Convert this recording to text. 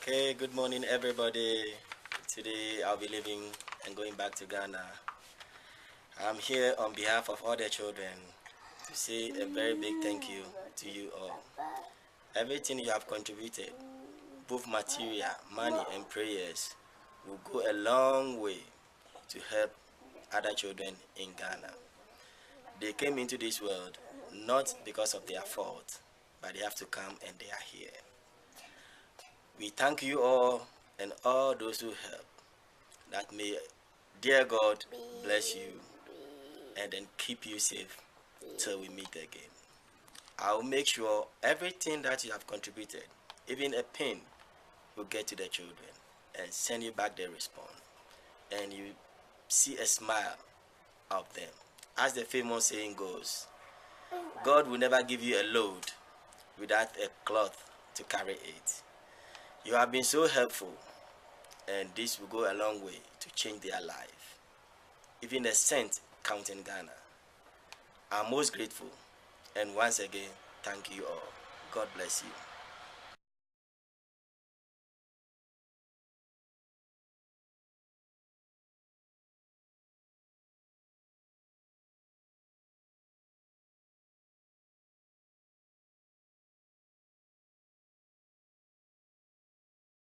Okay, good morning, everybody. Today I'll be leaving and going back to Ghana. I'm here on behalf of all the children to say a very big thank you to you all. Everything you have contributed, both material, money, and prayers, will go a long way to help other children in Ghana. They came into this world not because of their fault, but they have to come and they are here. We thank you all and all those who help. That may dear God bless you and then keep you safe till we meet again. I'll make sure everything that you have contributed, even a pin, will get to the children and send you back their response. And you see a smile of them. As the famous saying goes, God will never give you a load without a cloth to carry it. You have been so helpful, and this will go a long way to change their life. Even a cent counts in Ghana. I'm most grateful, and once again, thank you all. God bless you.